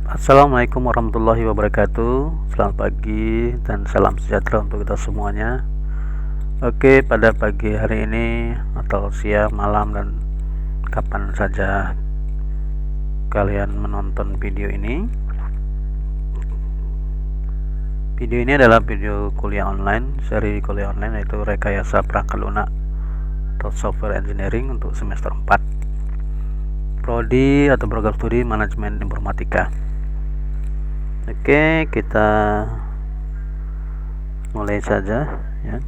Assalamualaikum warahmatullahi wabarakatuh. Selamat pagi dan salam sejahtera untuk kita semuanya. Oke, pada pagi hari ini atau siang, malam, dan kapan saja kalian menonton video ini. Video ini adalah video kuliah online, seri kuliah online yaitu rekayasa perangkat lunak atau software engineering untuk semester 4 Prodi atau program studi manajemen informatika. Oke, kita mulai saja ya.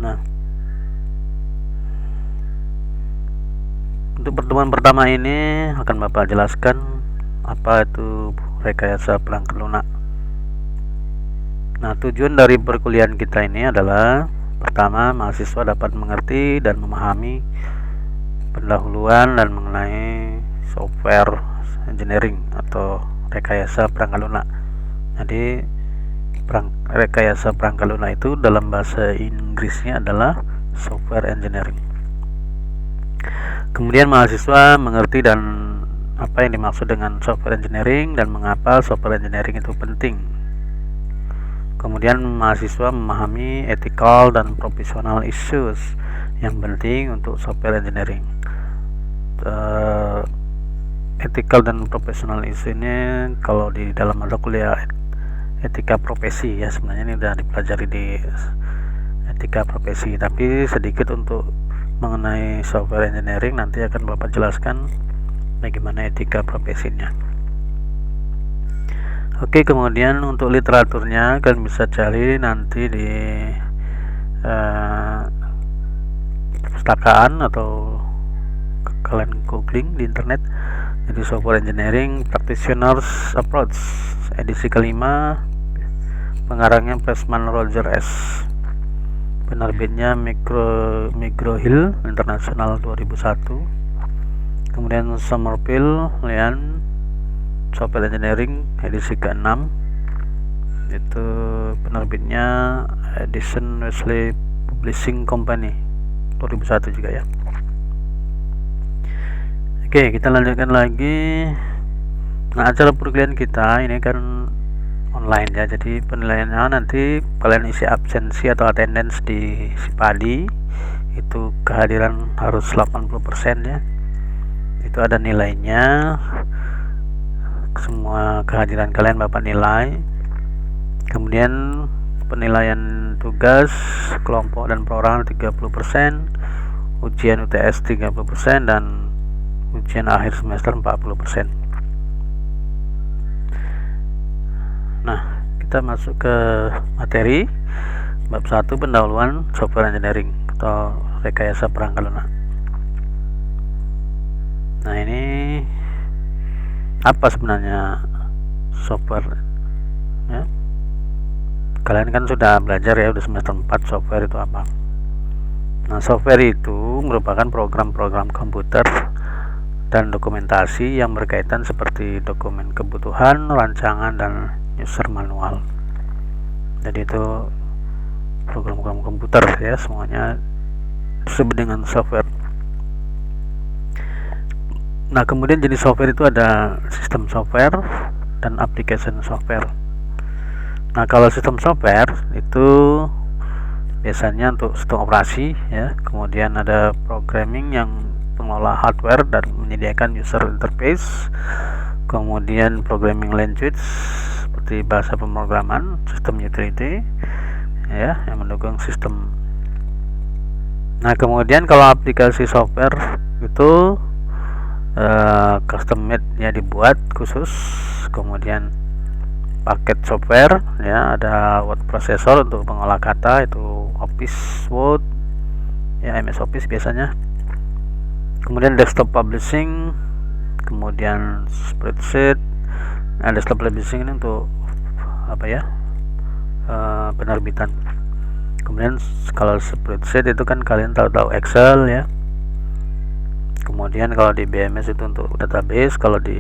Nah, untuk pertemuan pertama ini akan Bapak jelaskan apa itu rekayasa perangkat lunak. Nah, tujuan dari perkuliahan kita ini adalah pertama, mahasiswa dapat mengerti dan memahami pendahuluan dan mengenai software engineering atau rekayasa perangkat lunak. Jadi rekayasa perangkat lunak itu dalam bahasa Inggrisnya adalah software engineering. Kemudian mahasiswa mengerti dan apa yang dimaksud dengan software engineering dan mengapa software engineering itu penting. Kemudian mahasiswa memahami ethical dan professional issues yang penting untuk software engineering. Ethical dan professional issue ini kalau di dalam mata kuliah etika profesi ya, sebenarnya ini sudah dipelajari di etika profesi, tapi sedikit untuk mengenai software engineering nanti akan Bapak jelaskan bagaimana etika profesinya. Oke, kemudian untuk literaturnya kalian bisa cari nanti di perpustakaan atau kalian googling di internet. Jadi software engineering practitioners approach edisi kelima, pengarangnya Pressman Roger S, penerbitnya McGraw-Hill International 2001. Kemudian Somerville Lian software engineering edisi ke-6, itu penerbitnya Edison Wesley Publishing Company 2001 juga ya. Oke, kita lanjutkan lagi. Nah, acara perkuliahan kita ini kan online ya, jadi penilaiannya nanti kalian isi absensi atau attendance di Sipadi itu kehadiran harus 80% ya, itu ada nilainya. Semua kehadiran kalian Bapak nilai. Kemudian penilaian tugas kelompok dan perorangan 30%, ujian UTS 30%, dan ujian akhir semester 40%. Nah, kita masuk ke materi bab 1, pendahuluan software engineering atau rekayasa perangkat lunak. Nah, ini apa sebenarnya software ya? Kalian kan sudah belajar ya, udah semester 4 software itu apa. Nah, software itu merupakan program-program komputer dan dokumentasi yang berkaitan seperti dokumen kebutuhan, rancangan, dan user manual. Jadi itu program-program komputer ya, semuanya disebut dengan software. Nah, kemudian jenis software itu ada sistem software dan application software. Nah, kalau sistem software itu biasanya untuk sistem operasi ya, kemudian ada programming yang pengelola hardware dan menyediakan user interface, kemudian programming language seperti bahasa pemrograman, sistem utility ya yang mendukung sistem. Nah, kemudian kalau aplikasi software itu custom made ya, dibuat khusus. Kemudian paket software ya, ada word processor untuk mengolah kata, itu Office Word ya, MS Office biasanya. Kemudian desktop publishing, kemudian spreadsheet. Nah, desktop publishing ini untuk apa ya, penerbitan. Kemudian kalau spreadsheet itu kan kalian tahu Excel ya. Kemudian kalau di BMS itu untuk database, kalau di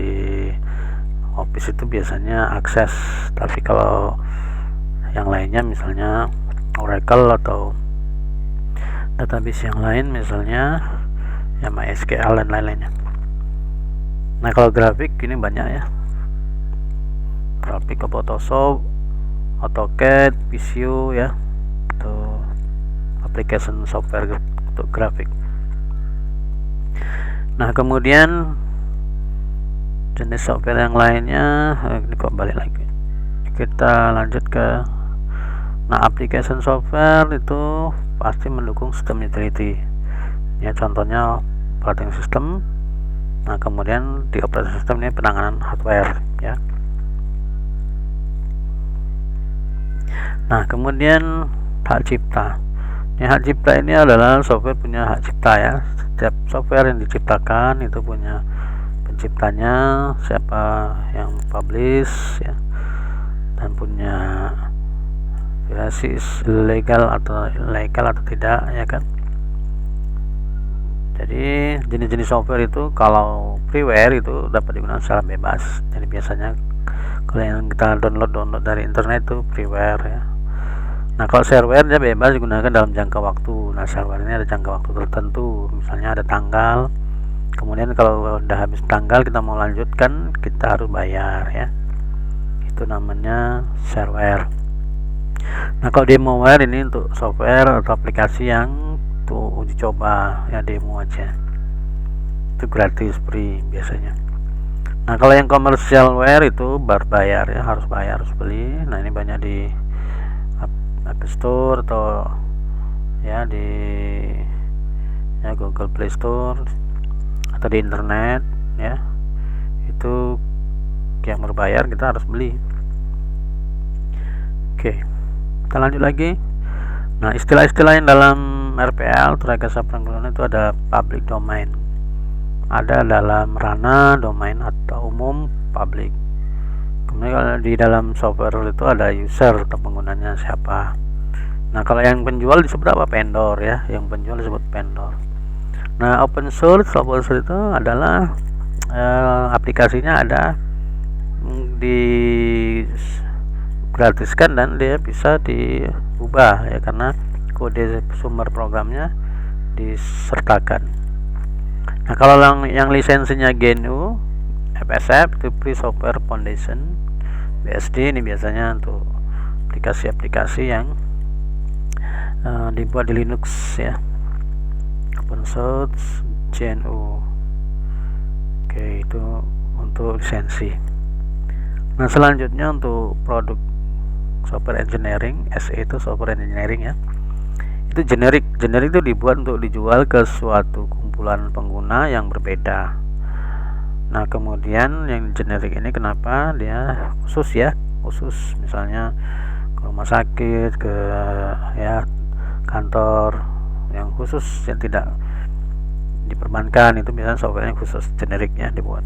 Office itu biasanya akses. Tapi kalau yang lainnya misalnya Oracle atau database yang lain misalnya ya MySQL dan lain-lainnya. Nah kalau grafik ini banyak ya, grafik ke Photoshop, AutoCAD, Visio ya, itu application software untuk grafik. Nah kemudian jenis software yang lainnya, ini kok balik lagi, kita lanjut ke application software itu pasti mendukung sistem utility ya, contohnya operating system. Nah kemudian di operating system ini penanganan hardware ya. Nah kemudian hak cipta. Hak cipta ini adalah software punya hak cipta ya. Setiap software yang diciptakan itu punya penciptanya, siapa yang publish ya, dan punya basis legal atau ilegal atau tidak ya kan. Jadi jenis-jenis software itu kalau freeware itu dapat digunakan secara bebas. Jadi biasanya kalau yang kita download dari internet itu freeware ya. Nah kalau shareware dia bebas digunakan dalam jangka waktu. Nah shareware ini ada jangka waktu tertentu, misalnya ada tanggal, kemudian kalau udah habis tanggal kita mau lanjutkan kita harus bayar ya, itu namanya shareware. Nah kalau demoware ini untuk software atau aplikasi yang untuk uji coba ya, demo aja, itu gratis, free biasanya. Nah kalau yang commercialware itu berbayar ya, harus bayar, harus beli. Nah ini banyak di App Store atau ya di Google Play Store atau di internet ya, itu yang berbayar kita harus beli. Oke, kita lanjut lagi. Nah istilah-istilah yang dalam RPL rekayasa perangkat lunak itu ada public domain, ada dalam ranah domain atau umum public. Kemudian kalau di dalam software itu ada user atau penggunanya siapa. Nah kalau yang penjual disebut apa? Vendor ya, yang penjual disebut vendor. Nah open source itu adalah aplikasinya ada di gratiskan dan dia bisa diubah ya, karena kode sumber programnya disertakan. Nah kalau yang lisensinya GNU FSF itu Free Software Foundation BSD, ini biasanya untuk aplikasi-aplikasi yang dibuat di Linux ya, open source GNU. Oke, itu untuk lisensi. Nah selanjutnya untuk produk software engineering, SE itu software engineering ya, itu generik itu dibuat untuk dijual ke suatu kumpulan pengguna yang berbeda. Nah kemudian yang generik ini kenapa dia khusus ya, khusus misalnya ke rumah sakit, ke ya kantor yang khusus yang tidak diperbankan, itu biasanya software yang khusus generiknya dibuat.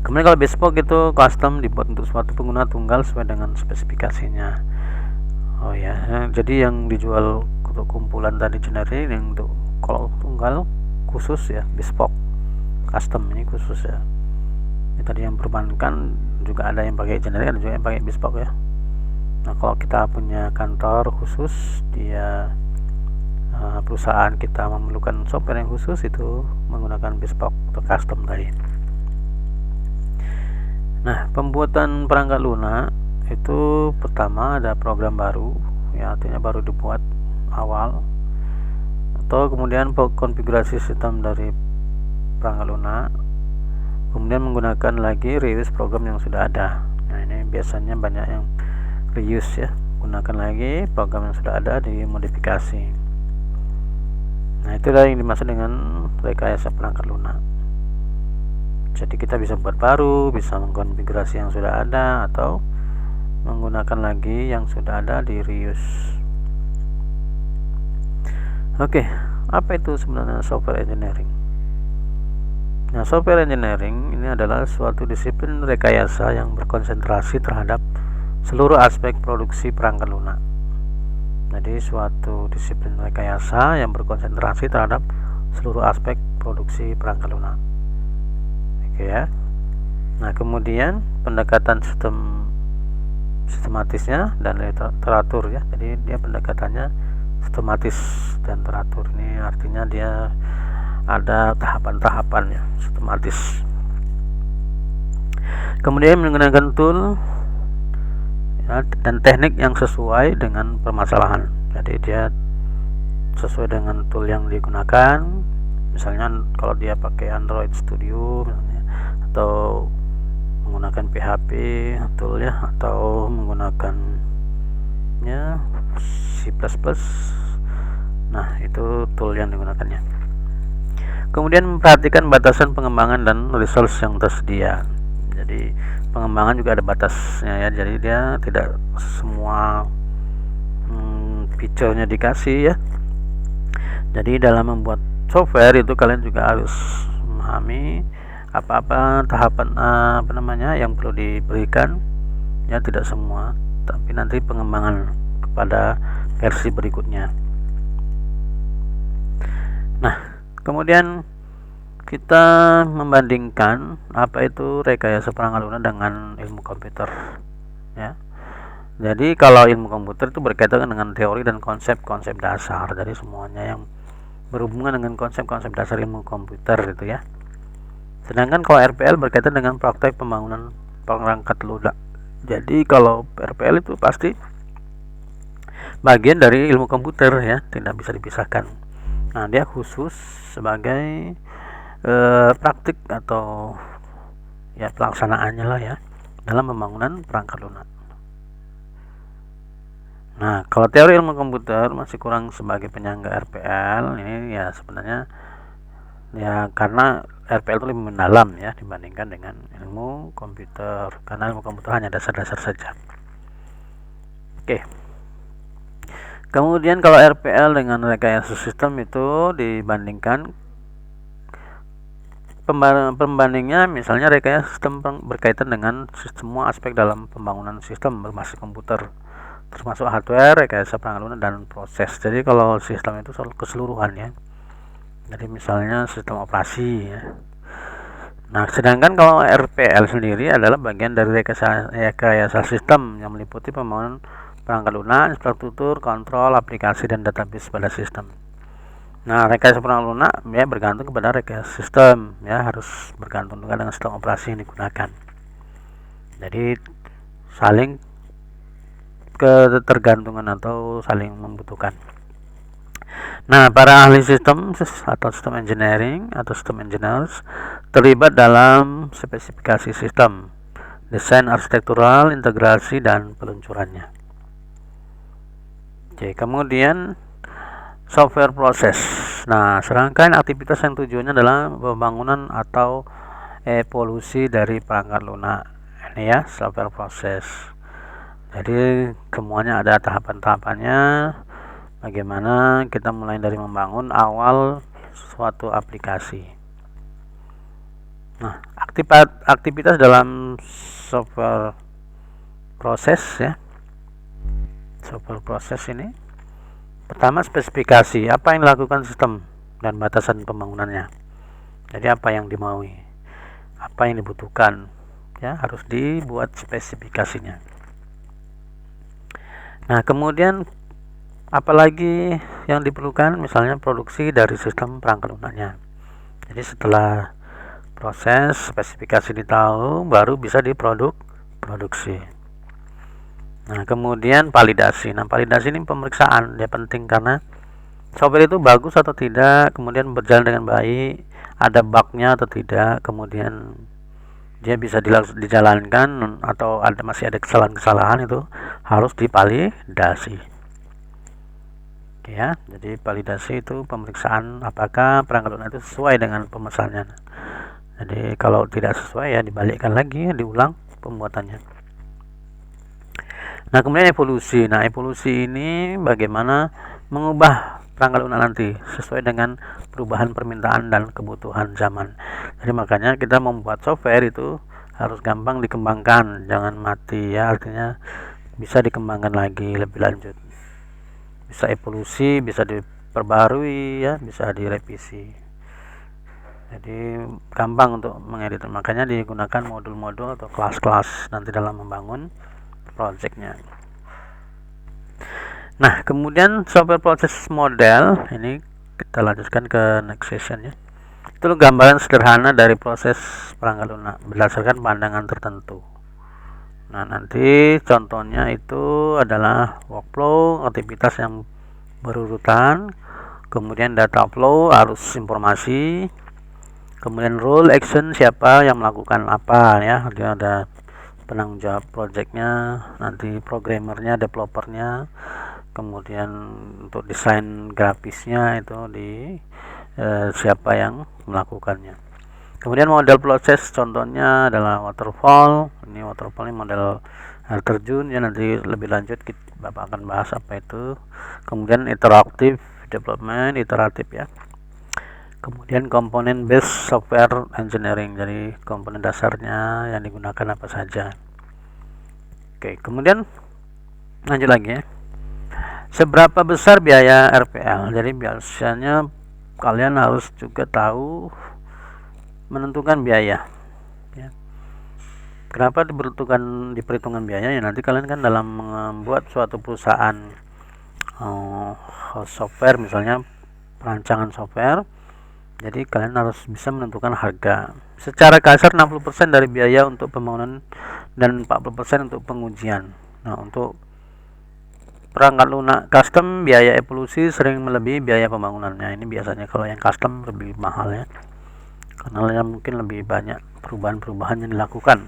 Kemudian kalau bespoke itu custom, dibuat untuk suatu pengguna tunggal sesuai dengan spesifikasinya. Oh ya, jadi yang dijual untuk kumpulan tadi generik, yang untuk kalau tunggal khusus ya bespoke, custom ini khusus ya. Ini tadi yang perbankan juga ada yang pakai generik, ada juga yang pakai bespoke ya. Nah kalau kita punya kantor khusus, dia perusahaan kita memerlukan software yang khusus, itu menggunakan bespoke atau custom tadi. Nah pembuatan perangkat lunak itu pertama ada program baru ya, artinya baru dibuat awal, atau kemudian konfigurasi sistem dari perangkat lunak, kemudian menggunakan lagi reuse program yang sudah ada. Nah ini biasanya banyak yang reuse ya, gunakan lagi program yang sudah ada, dimodifikasi. Nah itulah yang dimaksud dengan rekayasa perangkat lunak. Jadi kita bisa buat baru, bisa mengkonfigurasi yang sudah ada, atau menggunakan lagi yang sudah ada di reuse. Oke, apa itu sebenarnya software engineering? Nah software engineering ini adalah suatu disiplin rekayasa yang berkonsentrasi terhadap seluruh aspek produksi perangkat lunak. Jadi suatu disiplin rekayasa yang berkonsentrasi terhadap seluruh aspek produksi perangkat lunak. Oke ya. Nah kemudian pendekatan sistematisnya dan teratur ya. Jadi dia pendekatannya sistematis dan teratur. Ini artinya dia ada tahapan-tahapannya, sistematis. Kemudian menggunakan tool ya, dan teknik yang sesuai dengan permasalahan. Jadi dia sesuai dengan tool yang digunakan. Misalnya kalau dia pakai Android Studio misalnya, atau menggunakan PHP tool ya, atau menggunakan ya C++. Nah, itu tool yang digunakannya. Kemudian memperhatikan batasan pengembangan dan resource yang tersedia. Jadi pengembangan juga ada batasnya ya. Jadi dia tidak semua feature-nya dikasih ya. Jadi dalam membuat software itu kalian juga harus memahami apa-apa tahapan yang perlu diberikan ya, tidak semua, tapi nanti pengembangan kepada versi berikutnya. Nah, kemudian kita membandingkan apa itu rekayasa perangkat lunak dengan ilmu komputer ya. Jadi kalau ilmu komputer itu berkaitan dengan teori dan konsep-konsep dasar, jadi semuanya yang berhubungan dengan konsep-konsep dasar ilmu komputer itu ya. Sedangkan kalau RPL berkaitan dengan praktek pembangunan perangkat lunak. Jadi kalau RPL itu pasti bagian dari ilmu komputer ya, tidak bisa dipisahkan. Nah, dia khusus sebagai praktik atau ya pelaksanaannya lah ya dalam pembangunan perangkat lunak. Nah, kalau teori ilmu komputer masih kurang sebagai penyangga RPL ini ya, sebenarnya ya karena RPL itu lebih mendalam ya dibandingkan dengan ilmu komputer, karena ilmu komputer hanya dasar-dasar saja. Oke. Kemudian kalau RPL dengan rekayasa sistem itu dibandingkan, pembandingnya misalnya rekayasa sistem berkaitan dengan semua aspek dalam pembangunan sistem berbasis komputer, termasuk hardware, rekayasa perangkat lunak, dan proses. Jadi kalau sistem itu soal keseluruhan ya. Jadi misalnya sistem operasi ya. Nah, sedangkan kalau RPL sendiri adalah bagian dari rekayasa sistem yang meliputi pembangunan perangkat lunak, infrastruktur, kontrol, aplikasi, dan database pada sistem. Nah, rekayasa perangkat lunak ya bergantung kepada rekayasa sistem ya, harus bergantung juga dengan sistem operasi yang digunakan. Jadi saling ketergantungan atau saling membutuhkan. Nah, para ahli sistem atau sistem engineering atau sistem engineers terlibat dalam spesifikasi sistem, desain arsitektural, integrasi, dan peluncurannya. Oke, kemudian software proses. Nah, serangkaian aktivitas yang tujuannya adalah pembangunan atau evolusi dari perangkat lunak. Ini ya, software proses. Jadi semuanya ada tahapan-tahapannya. Bagaimana kita mulai dari membangun awal suatu aplikasi. Nah, aktivitas dalam software proses ya. Software proses ini pertama spesifikasi, apa yang dilakukan sistem dan batasan pembangunannya. Jadi apa yang dimaui, apa yang dibutuhkan ya, harus dibuat spesifikasinya. Nah, kemudian apalagi yang diperlukan, misalnya produksi dari sistem perangkat lunaknya. Jadi setelah proses spesifikasi ditahu, baru bisa diproduksi. Nah, kemudian validasi. Nah, validasi ini pemeriksaan, dia penting karena software itu bagus atau tidak, kemudian berjalan dengan baik, ada bugnya atau tidak, kemudian dia bisa dijalankan atau masih ada kesalahan-kesalahan, itu harus divalidasi. Ya, jadi validasi itu pemeriksaan apakah perangkat lunak itu sesuai dengan pemesannya. Jadi kalau tidak sesuai ya dibalikkan lagi, diulang pembuatannya. Nah, kemudian evolusi. Nah, evolusi ini bagaimana mengubah perangkat lunak nanti sesuai dengan perubahan permintaan dan kebutuhan zaman. Jadi makanya kita membuat software itu harus gampang dikembangkan, jangan mati ya, artinya bisa dikembangkan lagi lebih lanjut. Bisa evolusi, bisa diperbarui ya, bisa direvisi. Jadi gampang untuk mengedit, makanya digunakan modul-modul atau kelas-kelas nanti dalam membangun projectnya. Nah, kemudian software proses model ini kita lanjutkan ke next session ya. Itu gambaran sederhana dari proses perangkat lunak berdasarkan pandangan tertentu. Nah, nanti contohnya itu adalah workflow, aktivitas yang berurutan, kemudian data flow, arus informasi, kemudian role, action, siapa yang melakukan apa ya, dia ada penanggung jawab projectnya, nanti programmernya, developernya, kemudian untuk desain grafisnya itu di siapa yang melakukannya. Kemudian model proses contohnya adalah waterfall. Ini waterfall ini model air terjun ya, nanti lebih lanjut Bapak akan bahas apa itu. Kemudian iteratif development, iteratif ya. Kemudian komponen based software engineering, jadi komponen dasarnya yang digunakan apa saja. Oke, kemudian lanjut lagi ya. Seberapa besar biaya RPL? Jadi biasanya kalian harus juga tahu menentukan biaya ya. Kenapa diperhitungkan biaya ya, nanti kalian kan dalam membuat suatu perusahaan software, misalnya perancangan software, jadi kalian harus bisa menentukan harga. Secara kasar 60% dari biaya untuk pembangunan dan 40% untuk pengujian. Nah, untuk perangkat lunak custom, biaya evolusi sering melebihi biaya pembangunannya. Ini biasanya kalau yang custom lebih mahal ya, karena mungkin lebih banyak perubahan-perubahan yang dilakukan.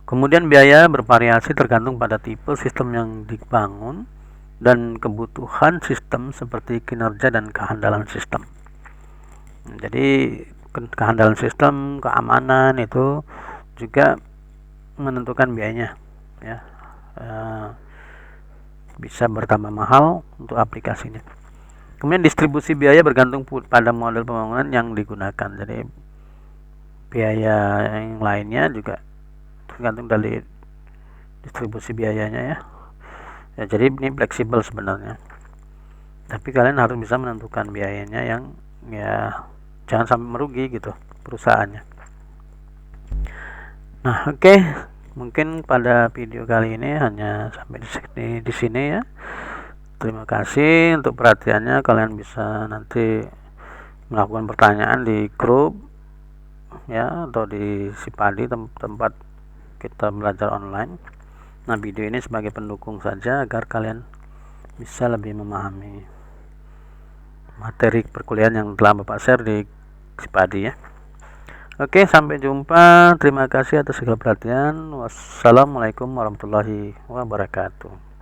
Kemudian biaya bervariasi tergantung pada tipe sistem yang dibangun dan kebutuhan sistem seperti kinerja dan kehandalan sistem. Jadi kehandalan sistem, keamanan itu juga menentukan biayanya ya. Bisa bertambah mahal untuk aplikasinya. Kemudian distribusi biaya bergantung pada model pembangunan yang digunakan. Jadi biaya yang lainnya juga tergantung dari distribusi biayanya ya. Jadi ini fleksibel sebenarnya. Tapi kalian harus bisa menentukan biayanya yang ya jangan sampai merugi gitu perusahaannya. Nah, oke. Mungkin pada video kali ini hanya sampai di sini ya. Terima kasih untuk perhatiannya. Kalian bisa nanti melakukan pertanyaan di grup ya, atau di Sipadi, tempat kita belajar online. Nah, video ini sebagai pendukung saja agar kalian bisa lebih memahami materi perkuliahan yang telah Bapak share di Sipadi ya. Oke, sampai jumpa. Terima kasih atas segala perhatian. Wassalamualaikum warahmatullahi wabarakatuh.